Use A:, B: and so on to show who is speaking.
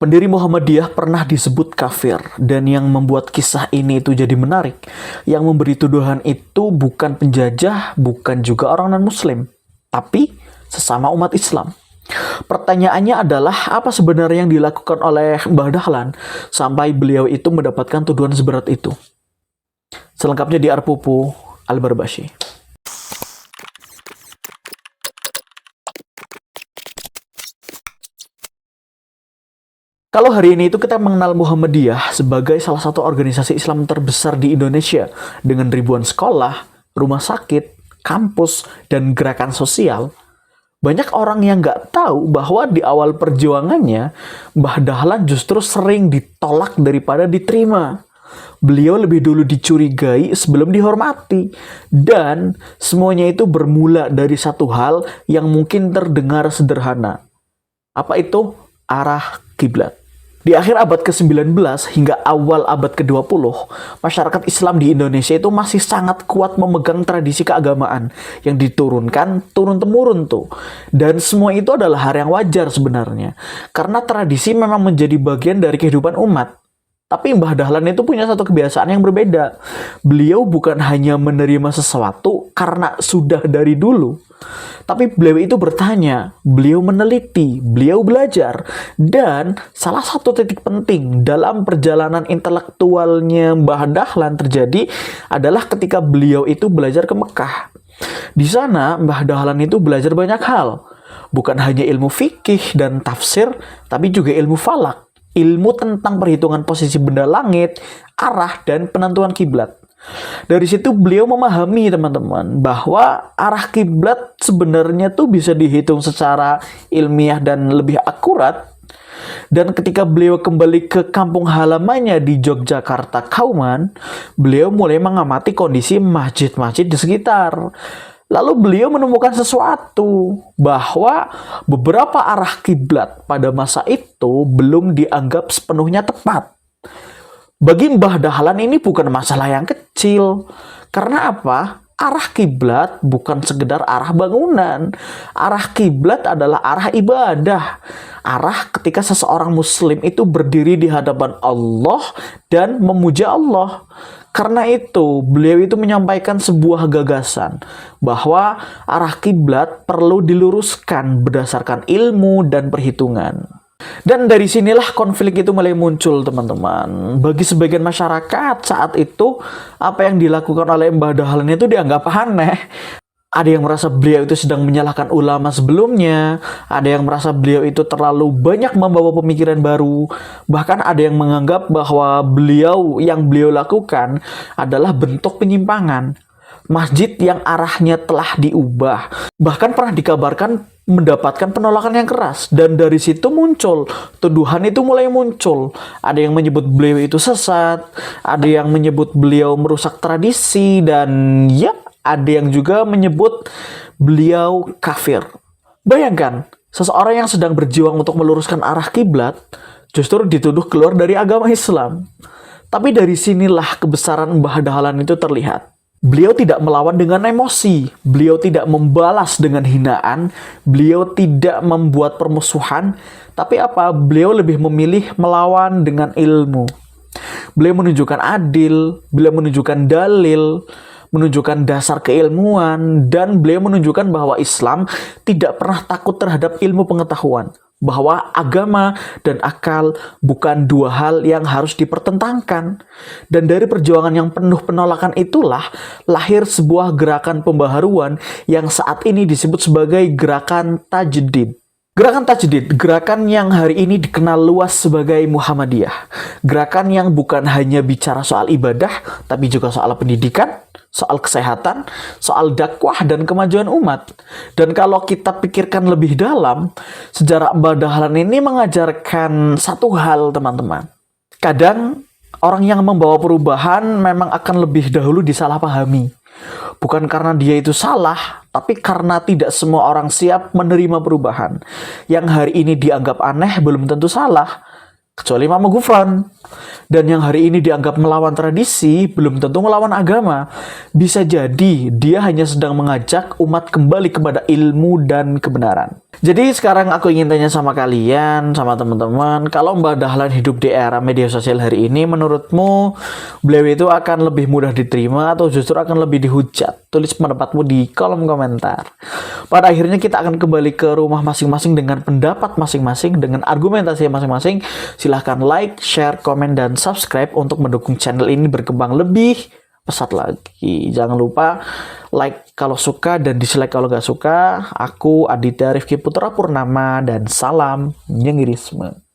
A: Pendiri Muhammadiyah pernah disebut kafir, dan yang membuat kisah ini itu jadi menarik, yang memberi tuduhan itu bukan penjajah, bukan juga orang non-muslim, tapi sesama umat Islam. Pertanyaannya adalah, apa sebenarnya yang dilakukan oleh Mbah Dahlan sampai beliau itu mendapatkan tuduhan seberat itu? Selengkapnya di Arpupu Al-Barbashi. Kalau hari ini itu kita mengenal Muhammadiyah sebagai salah satu organisasi Islam terbesar di Indonesia dengan ribuan sekolah, rumah sakit, kampus, dan gerakan sosial, banyak orang yang nggak tahu bahwa di awal perjuangannya, Mbah Dahlan justru sering ditolak daripada diterima. Beliau lebih dulu dicurigai sebelum dihormati. Dan semuanya itu bermula dari satu hal yang mungkin terdengar sederhana. Apa itu? Arah kiblat. Di akhir abad ke-19 hingga awal abad ke-20, masyarakat Islam di Indonesia itu masih sangat kuat memegang tradisi keagamaan yang diturunkan turun-temurun tuh. Dan semua itu adalah hal yang wajar sebenarnya. Karena tradisi memang menjadi bagian dari kehidupan umat. Tapi Mbah Dahlan itu punya satu kebiasaan yang berbeda. Beliau bukan hanya menerima sesuatu karena sudah dari dulu. Tapi beliau itu bertanya, beliau meneliti, beliau belajar. Dan salah satu titik penting dalam perjalanan intelektualnya Mbah Dahlan terjadi adalah ketika beliau itu belajar ke Mekah. Di sana Mbah Dahlan itu belajar banyak hal. Bukan hanya ilmu fikih dan tafsir, tapi juga ilmu falak. Ilmu tentang perhitungan posisi benda langit, arah, dan penentuan kiblat. Dari situ beliau memahami teman-teman bahwa arah kiblat sebenarnya tuh bisa dihitung secara ilmiah dan lebih akurat. Dan ketika beliau kembali ke kampung halamannya di Yogyakarta Kauman, beliau mulai mengamati kondisi masjid-masjid di sekitar. Lalu beliau menemukan sesuatu, bahwa beberapa arah kiblat pada masa itu belum dianggap sepenuhnya tepat. Bagi Mbah Dahlan ini bukan masalah yang kecil. Karena apa? Arah kiblat bukan sekedar arah bangunan. Arah kiblat adalah arah ibadah. Arah ketika seseorang muslim itu berdiri di hadapan Allah dan memuja Allah. Karena itu, beliau itu menyampaikan sebuah gagasan bahwa arah kiblat perlu diluruskan berdasarkan ilmu dan perhitungan. Dan dari sinilah konflik itu mulai muncul, teman-teman. Bagi sebagian masyarakat saat itu, apa yang dilakukan oleh Mbah Dahlan itu dianggap aneh. Ada yang merasa beliau itu sedang menyalahkan ulama sebelumnya. Ada yang merasa beliau itu terlalu banyak membawa pemikiran baru. Bahkan ada yang menganggap bahwa yang beliau lakukan adalah bentuk penyimpangan. Masjid yang arahnya telah diubah. Bahkan pernah dikabarkan mendapatkan penolakan yang keras. Dan dari situ muncul, tuduhan itu mulai muncul. Ada yang menyebut beliau itu sesat. Ada yang menyebut beliau merusak tradisi. Dan ya, ada yang juga menyebut beliau kafir. Bayangkan, seseorang yang sedang berjuang untuk meluruskan arah kiblat justru dituduh keluar dari agama Islam. Tapi dari sinilah kebesaran Mbah Dahlan itu terlihat. Beliau tidak melawan dengan emosi, beliau tidak membalas dengan hinaan, beliau tidak membuat permusuhan, tapi apa? Beliau lebih memilih melawan dengan ilmu. Beliau menunjukkan adil, beliau menunjukkan dalil, menunjukkan dasar keilmuan, dan beliau menunjukkan bahwa Islam tidak pernah takut terhadap ilmu pengetahuan. Bahwa agama dan akal bukan dua hal yang harus dipertentangkan. Dan dari perjuangan yang penuh penolakan itulah lahir sebuah gerakan pembaharuan yang saat ini disebut sebagai gerakan Tajdid. Gerakan Tajdid, gerakan yang hari ini dikenal luas sebagai Muhammadiyah. Gerakan yang bukan hanya bicara soal ibadah, tapi juga soal pendidikan, soal kesehatan, soal dakwah dan kemajuan umat. Dan kalau kita pikirkan lebih dalam, sejarah Mbah Dahlan ini mengajarkan satu hal, teman-teman. Kadang orang yang membawa perubahan memang akan lebih dahulu disalahpahami. Bukan karena dia itu salah, tapi karena tidak semua orang siap menerima perubahan. Yang hari ini dianggap aneh belum tentu salah. kecuali Mama Gufron. Dan yang hari ini dianggap melawan tradisi, belum tentu melawan agama. Bisa jadi dia hanya sedang mengajak umat kembali kepada ilmu dan kebenaran. Jadi sekarang aku ingin tanya sama kalian, sama teman-teman, kalau Mbak Dahlan hidup di era media sosial hari ini, menurutmu beliau itu akan lebih mudah diterima atau justru akan lebih dihujat? Tulis pendapatmu di kolom komentar. Pada akhirnya kita akan kembali ke rumah masing-masing dengan pendapat masing-masing, dengan argumentasi masing-masing. Silahkan like, share, komen, dan subscribe untuk mendukung channel ini berkembang lebih pesat lagi. Jangan lupa like kalau suka dan dislike kalau nggak suka. Aku Aditya Rifki Putra Purnama dan salam nyengirisme.